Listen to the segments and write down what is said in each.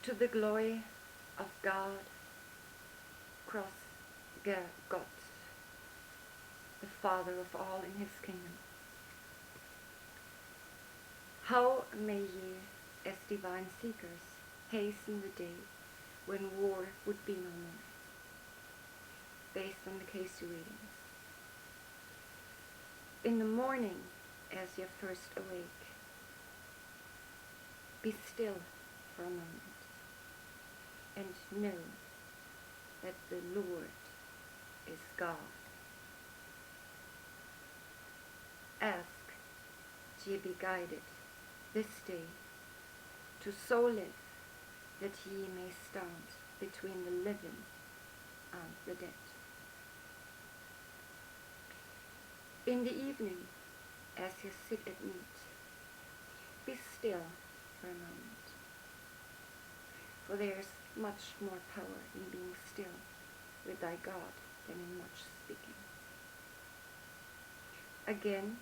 to the glory of God, cross God, the Father of all in his kingdom. How may ye, as divine seekers, hasten the day when war would be no more? Based on the cayce readings. In the morning, as you first awake, be still for a moment and know that the Lord is God. Ask ye be guided this day to so live that ye may stand between the living and the dead. In the evening, as you sit at meat, be still for a moment, for there is much more power in being still with thy God than in much speaking. Again,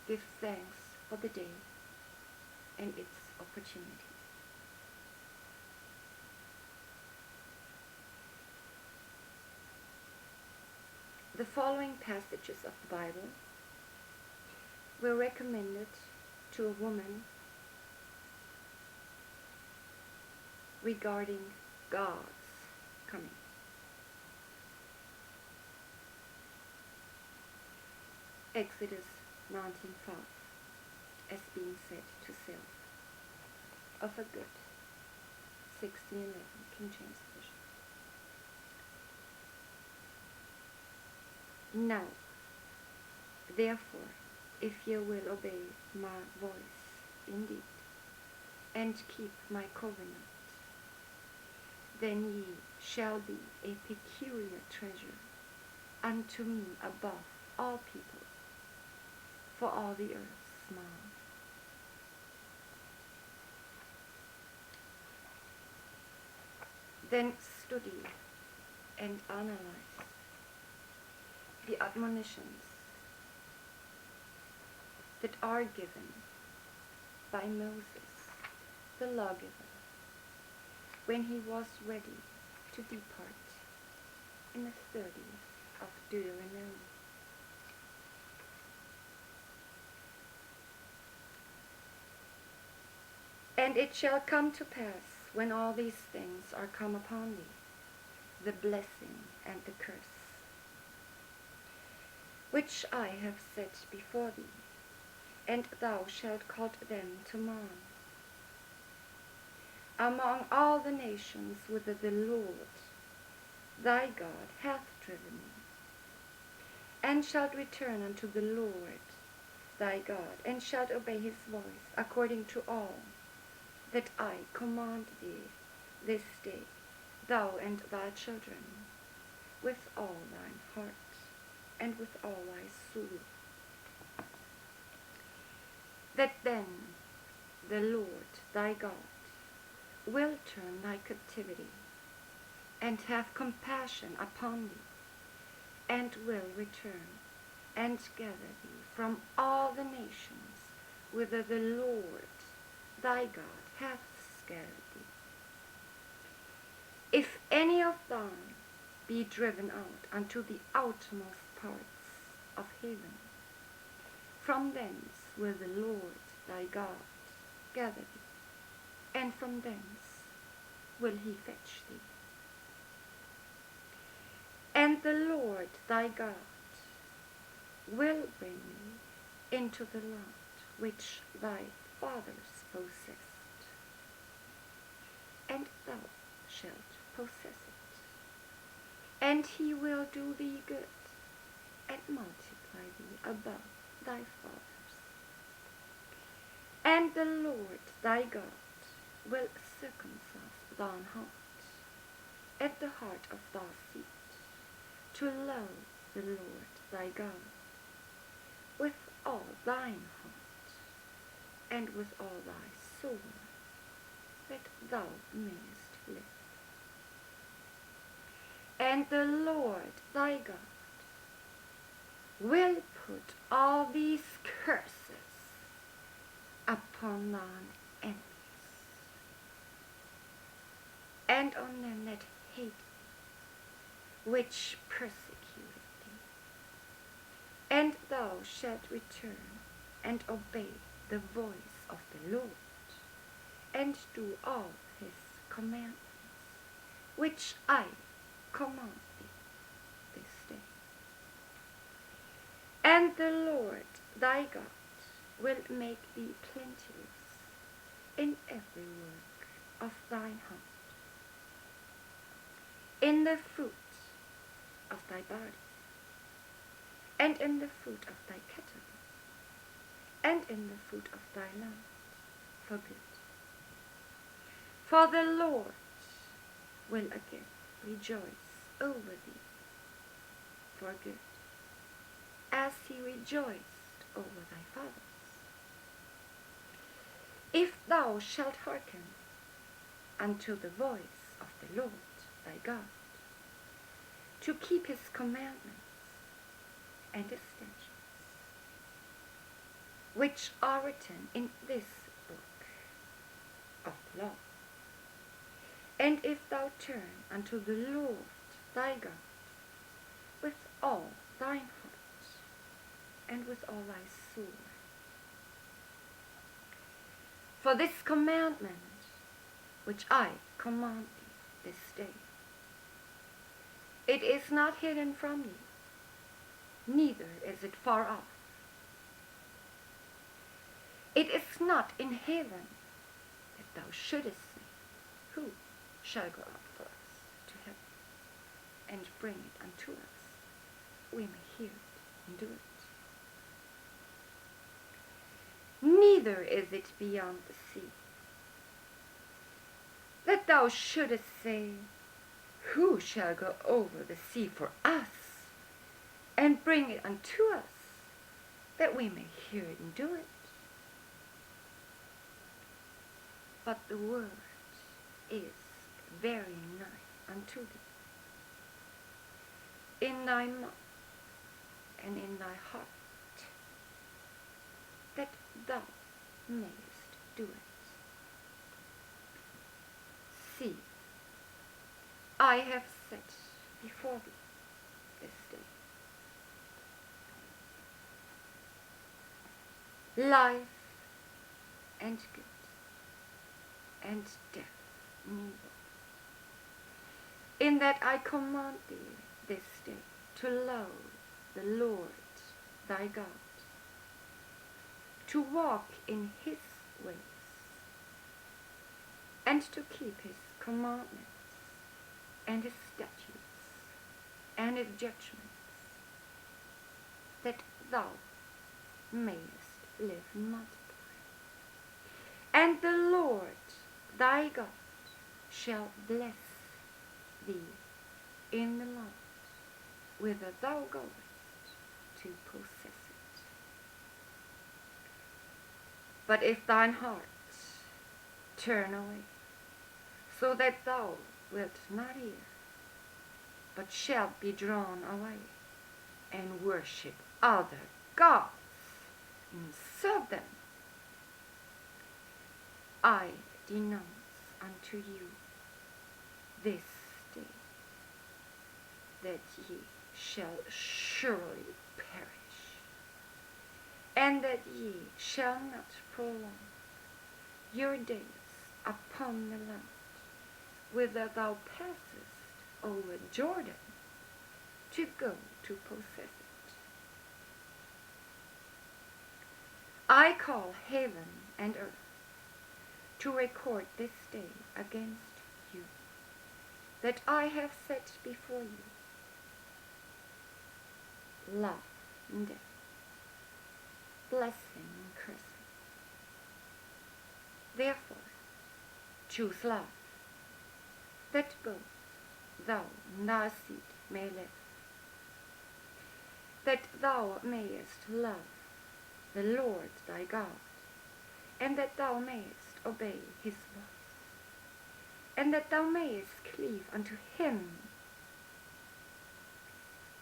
give thanks for the day and its opportunities. The following passages of the Bible were recommended to a woman regarding God's coming. Exodus 19:5, as being said to self, of a good 16:11, King James Version. Now, therefore, if ye will obey my voice indeed, and keep my covenant, then ye shall be a peculiar treasure unto me above all people, for all the earth smile. Then study and analyze the admonitions that are given by Moses, the lawgiver, when he was ready to depart in the 30th of Deuteronomy. And it shall come to pass, when all these things are come upon thee, the blessing and the curse, which I have set before thee, and thou shalt call them to mind, among all the nations whither the Lord thy God hath driven thee, and shalt return unto the Lord thy God, and shalt obey his voice, according to all that I command thee this day, thou and thy children, with all thine heart, and with all thy soul. That then the Lord thy God will turn thy captivity, and have compassion upon thee, and will return and gather thee from all the nations whither the Lord thy God hath scattered thee. If any of thine be driven out unto the outmost parts of heaven, from thence will the Lord thy God gather thee, and from thence will he fetch thee. And the Lord thy God will bring thee into the land which thy fathers possessed, and thou shalt possess it. And he will do thee good, and multiply thee above thy fathers. And the Lord thy God will circumcise thine heart, and the heart of thy seed, to love the Lord thy God with all thine heart, and with all thy soul, that thou mayest live. And the Lord thy God will put all these curses upon thine enemies. and on them that hate thee, which persecuted thee. And thou shalt return and obey the voice of the Lord, and do all his commandments, which I command thee this day. And the Lord thy God will make thee plenteous in every work of thine hand, in the fruit of thy body, and in the fruit of thy cattle, and in the fruit of thy land, for good. For the Lord will again rejoice over thee for good, as he rejoiced over thy fathers. If thou shalt hearken unto the voice of the Lord thy God, to keep his commandments and his statutes, which are written in this book of the law, and if thou turn unto the Lord thy God with all thine heart and with all thy soul, for this commandment which I command thee this day, it is not hidden from thee, neither is it far off. It is not in heaven, that thou shouldest say, who shall go up for us to heaven, and bring it unto us, we may hear it and do it. Neither is it beyond the sea, that thou shouldest say, who shall go over the sea for us, and bring it unto us, that we may hear it and do it. But the word is very nigh unto thee, in thy mouth and in thy heart, that thou mayest do it. See, I have set before thee this day life and good, and death and evil, in that I command thee this day to love the Lord thy God, to walk in his ways, and to keep his commandments, and his statutes, and his judgments, that thou mayest live and multiply. And the Lord thy God shall bless thee in the land whither thou goest to possess it. But if thine heart turn away, so that thou wilt not hear, but shalt be drawn away, and worship other gods, and serve them, I denounce unto you this day that ye shall surely perish, and that ye shall not prolong your days upon the land whither thou passest over Jordan to go to possess it. I call heaven and earth to record this day against you, that I have set before you love and death, blessing and cursing. Therefore, choose love, that both thou and thy seed may live, that thou mayest love the Lord thy God, and that thou mayest obey his voice, and that thou mayest cleave unto him,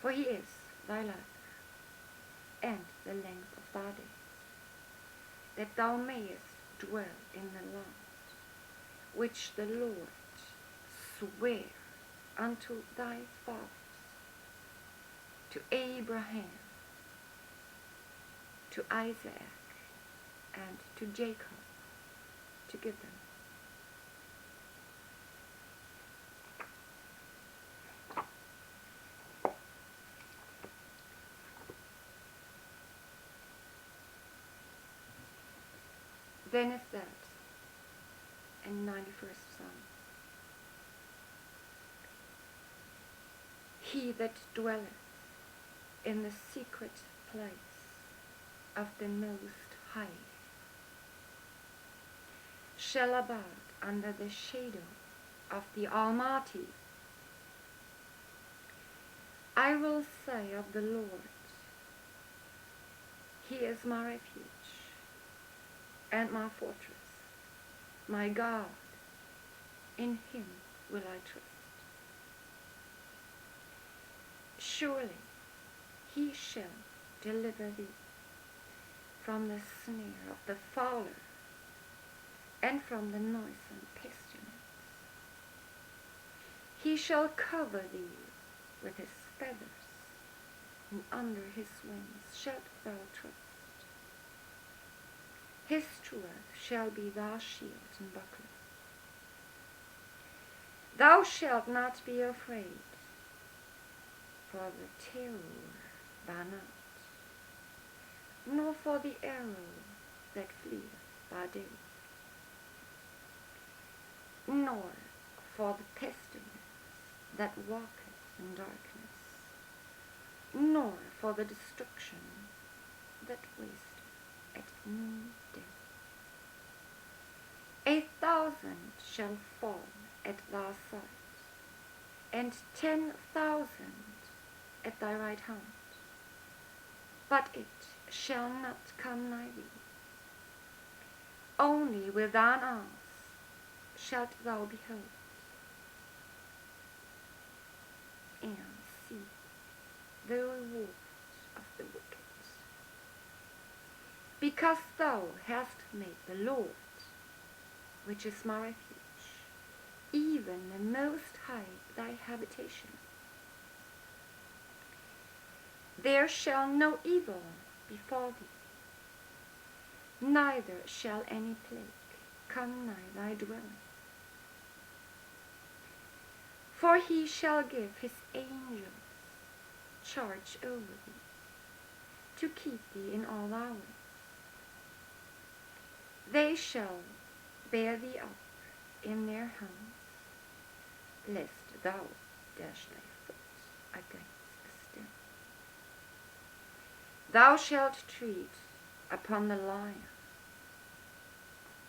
for he is thy life and the length of thy days, that thou mayest dwell in the land which the Lord swear unto thy fathers, to Abraham, to Isaac, and to Jacob, to give them. Then is that in 91st Psalm. He that dwelleth in the secret place of the Most High shall abide under the shadow of the Almighty. I will say of the Lord, He is my refuge and my fortress, my God, in Him will I trust. Surely He shall deliver thee from the snare of the fowler and from the noisome pestilence. He shall cover thee with His feathers, and under His wings shalt thou trust. His truth shall be thy shield and buckler. Thou shalt not be afraid for the terror by night, nor for the arrow that fleeth by day, nor for the pestilence that walketh in darkness, nor for the destruction that wasteth at noonday. 1,000 shall fall at thy side, and 10,000 at thy right hand, but it shall not come nigh thee. Only with thine eyes shalt thou behold, and see the reward of the wicked. Because thou hast made the Lord, which is my refuge, even the Most High thy habitation. There shall no evil befall thee, neither shall any plague come nigh thy dwelling. For He shall give His angels charge over thee, to keep thee in all thy ways. They shall bear thee up in their hands, lest thou dash thy foot against a stone. Thou shalt tread upon the lion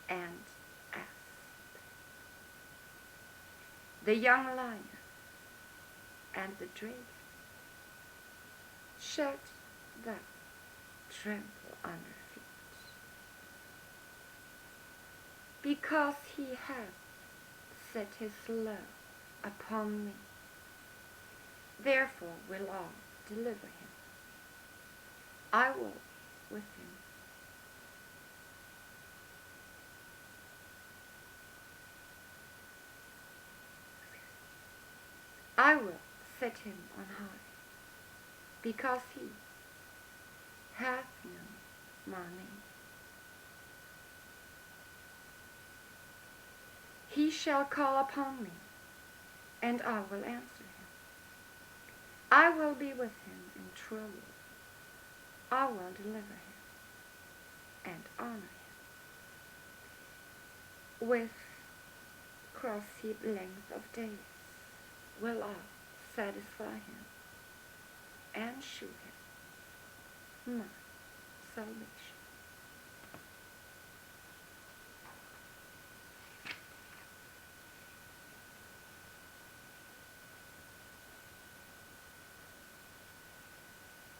and asp, the young lion and the dragon shalt thou trample under feet. Because He hath set His love upon me, therefore will I deliver him. I will with him. I will set him on high, because he hath known my name. He shall call upon me, and I will answer him. I will be with him in trouble. I will deliver him and honor him. With cross-heap length of days will I satisfy him and shew him my salvation.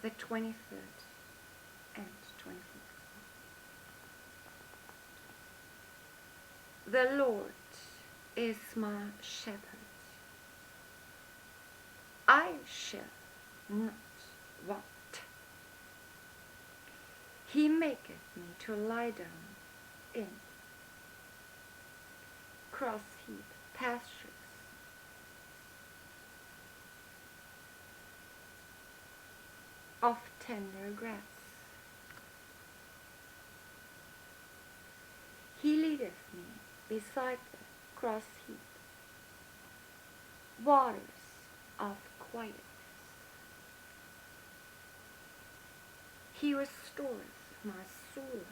The 23rd and 24th. The Lord is my shepherd. I shall not want. He maketh me to lie down in cross-heap pastures. of tender grass. He leadeth me beside the cross heap, waters of quietness. He restoreth my soul.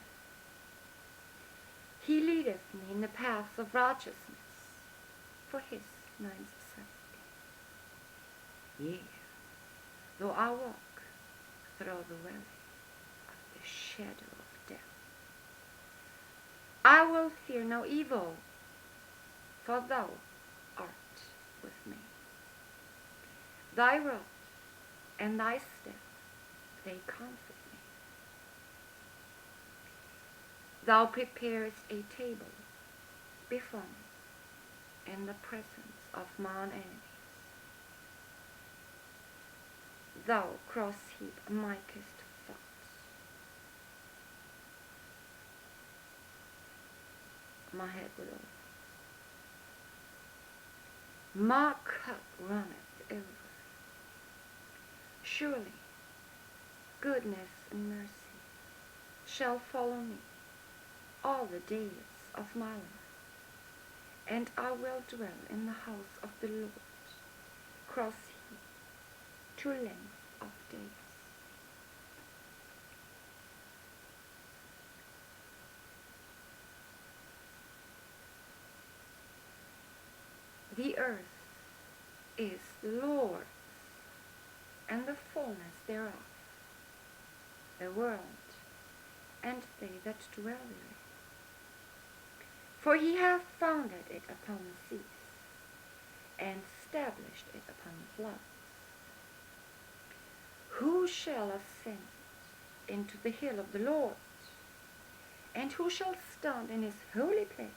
He leadeth me in the paths of righteousness for his name's sake. Yea, though I walk through the valley of the shadow of death, I will fear no evil, for thou art with me. Thy rod and thy staff, they comfort me. Thou preparest a table before me in the presence of mine enemies. Thou cross heap makest fat. My head will over. My cup runneth over. Surely goodness and mercy shall follow me all the days of my life, and I will dwell in the house of the Lord, cross heap, to length of days. The earth is the Lord's, and the fullness thereof, the world, and they that dwell therein. For he hath founded it upon the seas, and established it upon the floods. Who shall ascend into the hill of the Lord? And who shall stand in his holy place?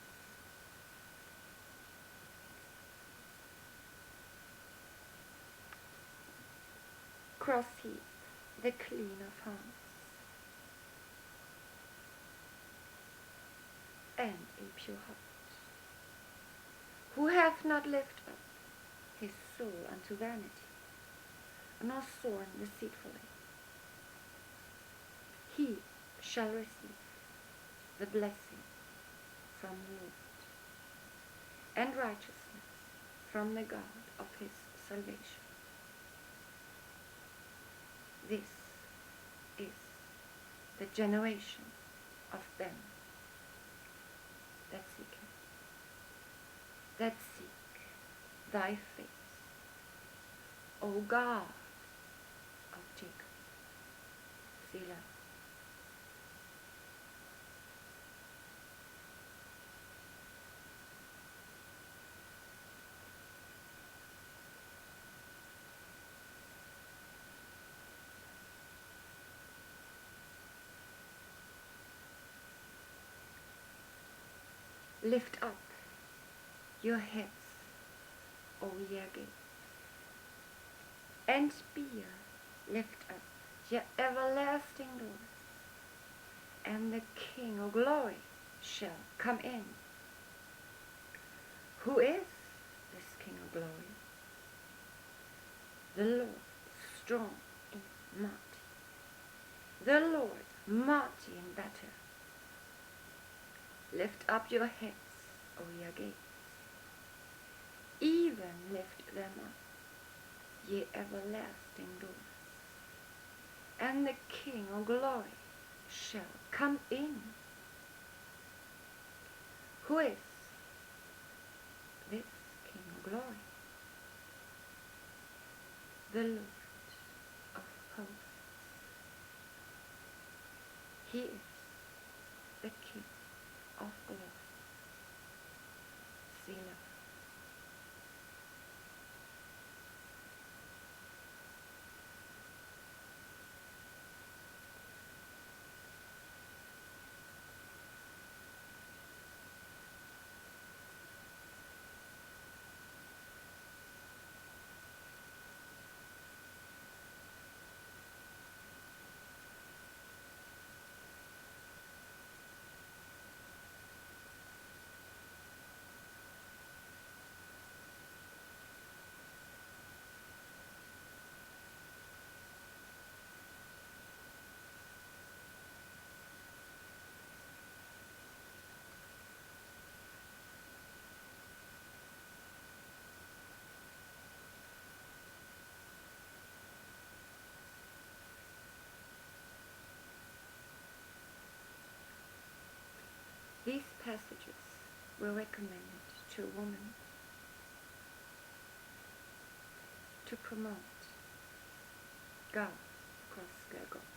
Cross heap, the clean of hands, and a pure heart, who hath not lifted up his soul unto vanity, nor sworn deceitfully. He shall receive the blessing from the Lord, and righteousness from the God of his salvation. This is the generation of them that seek him, that seek thy face, O God of Jacob. Selah. Lift up your heads, O ye gates, and be ye lift up your everlasting doors, and the King of glory shall come in. Who is this King of glory? The Lord strong and mighty, the Lord mighty in battle. Lift up your heads, O ye gates, even lift them up, ye everlasting doors, and the King of glory shall come in. Who is this King of glory? The Lord of hosts. He is the King of glory. Selah. passages were recommended to a woman to promote God across their goal.